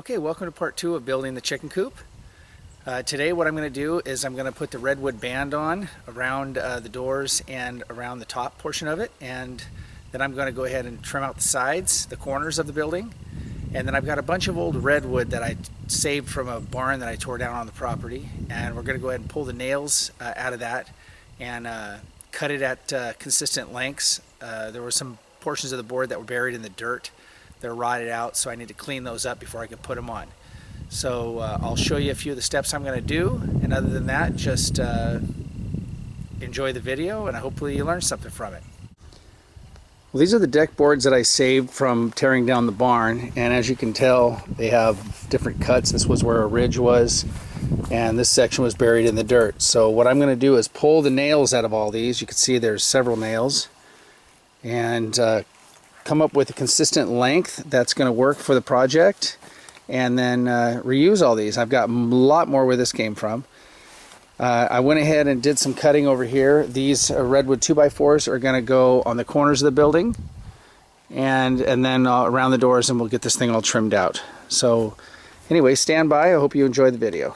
Okay, welcome to part 2 of building the chicken coop. Today what I'm going to do is I'm going to put the Redwood band on around the doors and around the top portion of it, and then I'm going to go ahead and trim out the sides, the corners of the building, and then I've got a bunch of old redwood that I saved from a barn that I tore down on the property, and we're going to go ahead and pull the nails out of that and cut it at consistent lengths. There were some portions of the board that were buried in the dirt. They're rotted out, so I need to clean those up before I can put them on. So I'll show you a few of the steps I'm going to do, and other than that, just enjoy the video, and hopefully you learn something from it. Well, these are the deck boards that I saved from tearing down the barn, and as you can tell, they have different cuts. This was where a ridge was, and this section was buried in the dirt. So what I'm going to do is pull the nails out of all these. You can see there's several nails, and come up with a consistent length that's going to work for the project, and then reuse all these. I've got a lot more where this came from. I went ahead and did some cutting over here. These redwood 2x4s are going to go on the corners of the building and then around the doors, and we'll get this thing all trimmed out. So anyway, stand by. I hope you enjoy the video.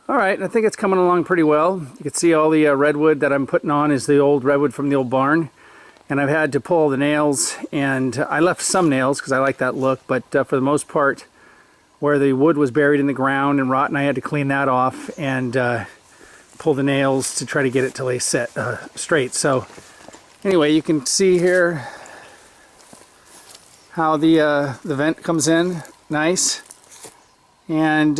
All right, I think it's coming along pretty well. You can see all the redwood that I'm putting on is the old redwood from the old barn. And I've had to pull the nails, and I left some nails because I like that look, but for the most part, where the wood was buried in the ground and rotten, I had to clean that off and pull the nails to try to get it to lay set straight. So anyway, you can see here how the vent comes in nice, and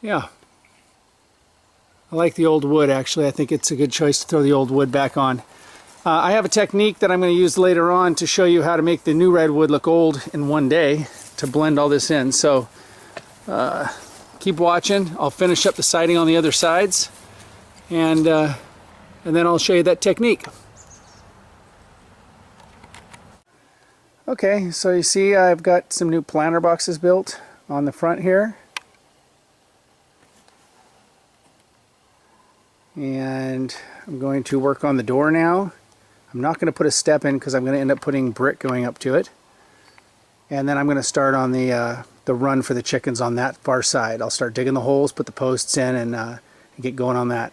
yeah, I like the old wood actually. I think it's a good choice to throw the old wood back on. I have a technique that I'm going to use later on to show you how to make the new redwood look old in one day, to blend all this in. So keep watching. I'll finish up the siding on the other sides, and then I'll show you that technique. Okay, so you see I've got some new planter boxes built on the front here. And I'm going to work on the door now. I'm not going to put a step in because I'm going to end up putting brick going up to it. And then I'm going to start on the run for the chickens on that far side. I'll start digging the holes, put the posts in, and get going on that.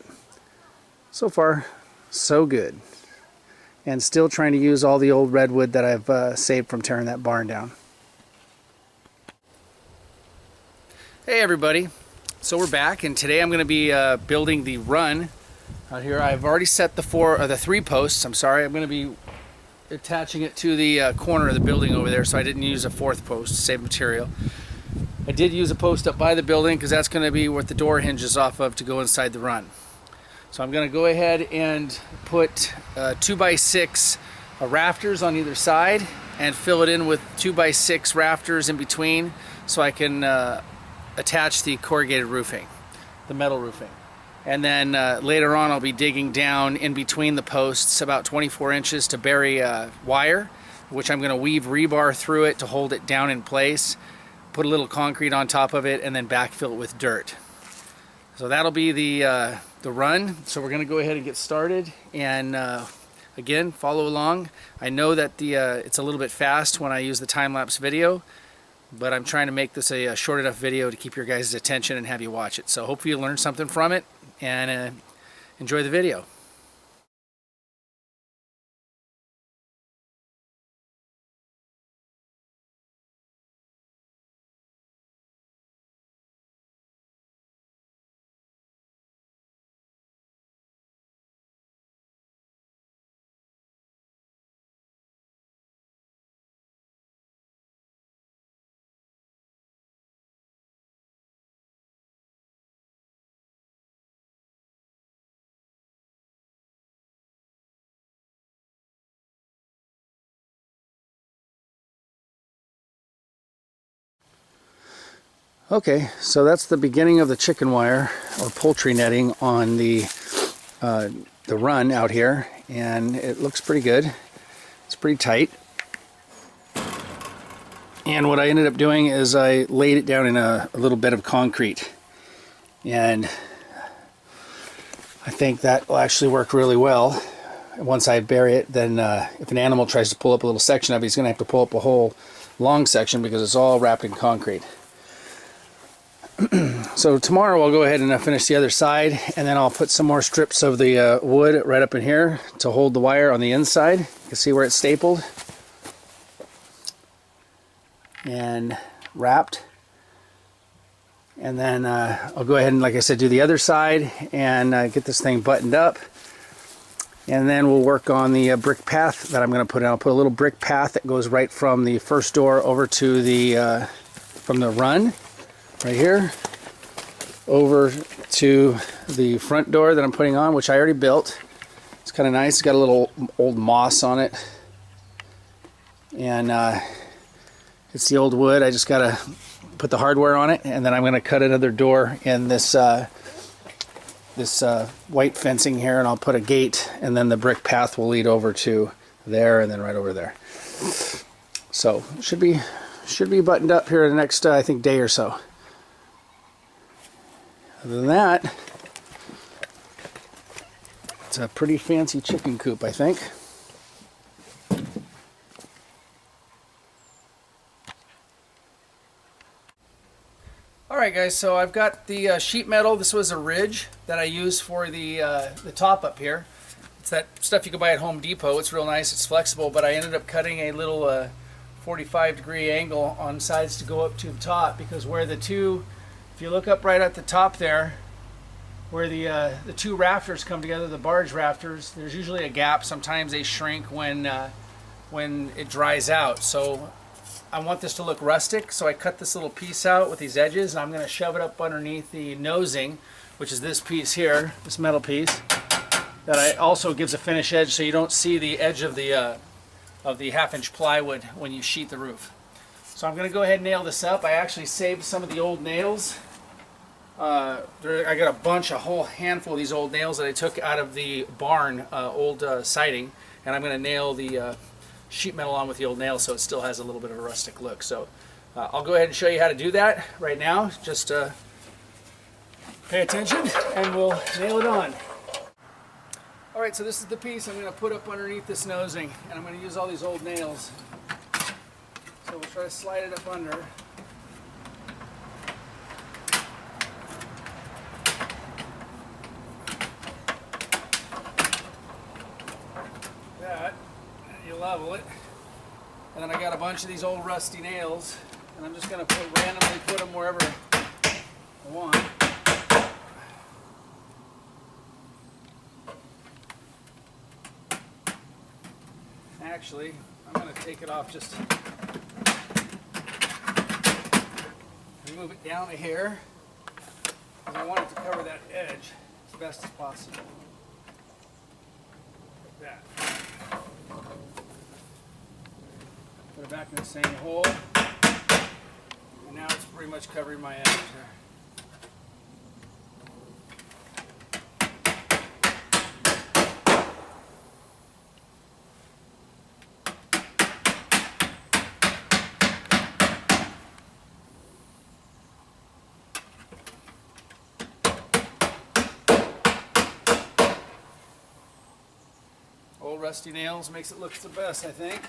So far, so good. And still trying to use all the old redwood that I've saved from tearing that barn down. Hey everybody. So we're back, and today I'm going to be building the run out here. I've already set the 3 posts. I'm sorry, I'm going to be attaching it to the corner of the building over there, so I didn't use a 4th post to save material. I did use a post up by the building because that's going to be what the door hinges off of to go inside the run. So I'm going to go ahead and put 2x6 rafters on either side and fill it in with 2x6 rafters in between, so I can attach the corrugated roofing, the metal roofing. And then later on I'll be digging down in between the posts about 24 inches to bury wire, which I'm going to weave rebar through it to hold it down in place, put a little concrete on top of it, and then backfill it with dirt. So that'll be the run. So we're going to go ahead and get started, and again, follow along. I know that it's a little bit fast when I use the time-lapse video, but I'm trying to make this a short enough video to keep your guys' attention and have you watch it. So hopefully you learn something from it, and enjoy the video. Okay, so that's the beginning of the chicken wire or poultry netting on the run out here, and it looks pretty good. It's pretty tight. And what I ended up doing is I laid it down in a little bed of concrete, and I think that will actually work really well. Once I bury it, then if an animal tries to pull up a little section of it, he's going to have to pull up a whole long section because it's all wrapped in concrete. So tomorrow I'll go ahead and finish the other side, and then I'll put some more strips of the wood right up in here to hold the wire on the inside. You can see where it's stapled and wrapped. And then I'll go ahead and, like I said, do the other side and get this thing buttoned up. And then we'll work on the brick path that I'm going to put in. I'll put a little brick path that goes right from the first door over to the from the run right here over to the front door that I'm putting on, which I already built. It's kind of nice. It's got a little old moss on it, and it's the old wood. I just got to put the hardware on it, and then I'm going to cut another door in this this white fencing here, and I'll put a gate, and then the brick path will lead over to there and then right over there. So should be buttoned up here in the next I think day or so. Other than that, it's a pretty fancy chicken coop, I think. Alright guys, so I've got the sheet metal. This was a ridge that I used for the top up here. It's that stuff you can buy at Home Depot. It's real nice, it's flexible, but I ended up cutting a little 45-degree angle on sides to go up to the top, because where the two, if you look up right at the top there, where the two rafters come together, the barge rafters, there's usually a gap. Sometimes they shrink when it dries out. So I want this to look rustic, so I cut this little piece out with these edges, and I'm going to shove it up underneath the nosing, which is this piece here, this metal piece, that also gives a finish edge so you don't see the edge of the half-inch plywood when you sheet the roof. So I'm going to go ahead and nail this up. I actually saved some of the old nails. I got a whole handful of these old nails that I took out of the barn, old siding, and I'm going to nail the sheet metal on with the old nails so it still has a little bit of a rustic look. So I'll go ahead and show you how to do that right now. Just pay attention and we'll nail it on. Alright, so this is the piece I'm going to put up underneath this nosing, and I'm going to use all these old nails. So we'll try to slide it up under. That. You level it, and then I got a bunch of these old rusty nails, and I'm just going to randomly put them wherever I want. Actually, I'm going to take it off, just move it down to here, because I want it to cover that edge as best as possible. Like that. Put it back in the same hole, and now it's pretty much covering my edge there. Old rusty nails makes it look the best, I think.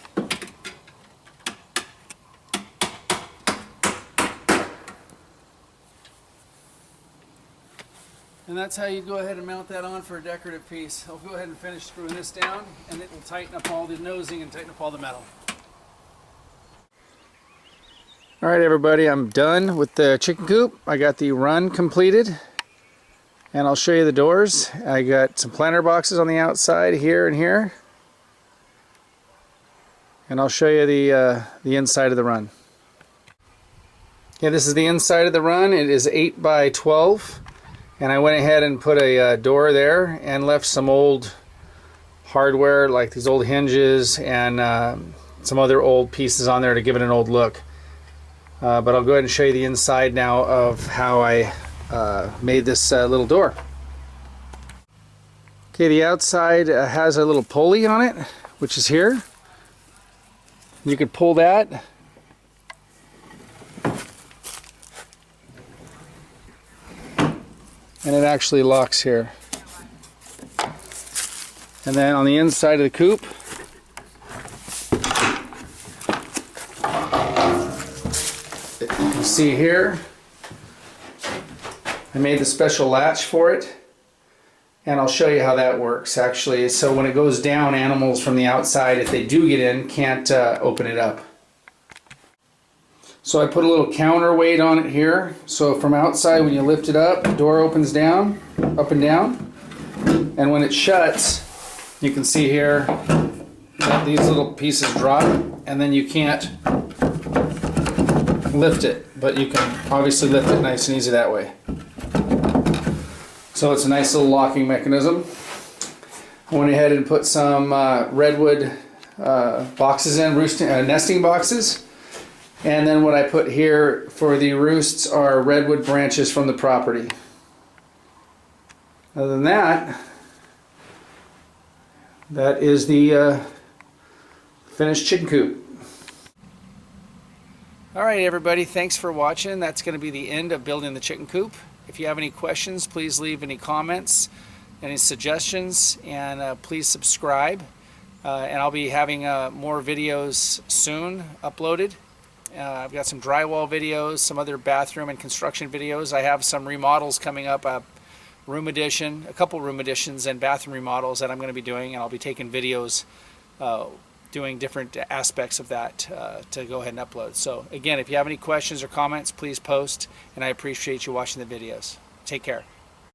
And that's how you go ahead and mount that on for a decorative piece. I'll go ahead and finish screwing this down, and it will tighten up all the nosing and tighten up all the metal. Alright everybody, I'm done with the chicken coop. I got the run completed, and I'll show you the doors. I got some planter boxes on the outside here and here, and I'll show you the inside of the run. Yeah, this is the inside of the run. It is 8 by 12. And I went ahead and put a door there and left some old hardware like these old hinges and some other old pieces on there to give it an old look. But I'll go ahead and show you the inside now of how I made this little door. Okay, the outside has a little pulley on it, which is here. You could pull that. And it actually locks here. And then on the inside of the coop, you can see here, I made the special latch for it. And I'll show you how that works actually. So when it goes down, animals from the outside, if they do get in, can't open it up. So I put a little counterweight on it here. So from outside, when you lift it up, the door opens down, up and down. And when it shuts, you can see here that these little pieces drop, and then you can't lift it, but you can obviously lift it nice and easy that way. So it's a nice little locking mechanism. I went ahead and put some redwood boxes in, nesting boxes. And then what I put here for the roosts are redwood branches from the property. Other than that, that is the finished chicken coop. All right, everybody, thanks for watching. That's going to be the end of building the chicken coop. If you have any questions, please leave any comments, any suggestions, and please subscribe. And I'll be having more videos soon uploaded. I've got some drywall videos, some other bathroom and construction videos. I have some remodels coming up, room addition, a couple room additions and bathroom remodels that I'm going to be doing, and I'll be taking videos doing different aspects of that to go ahead and upload. So again, if you have any questions or comments, please post, and I appreciate you watching the videos. Take care.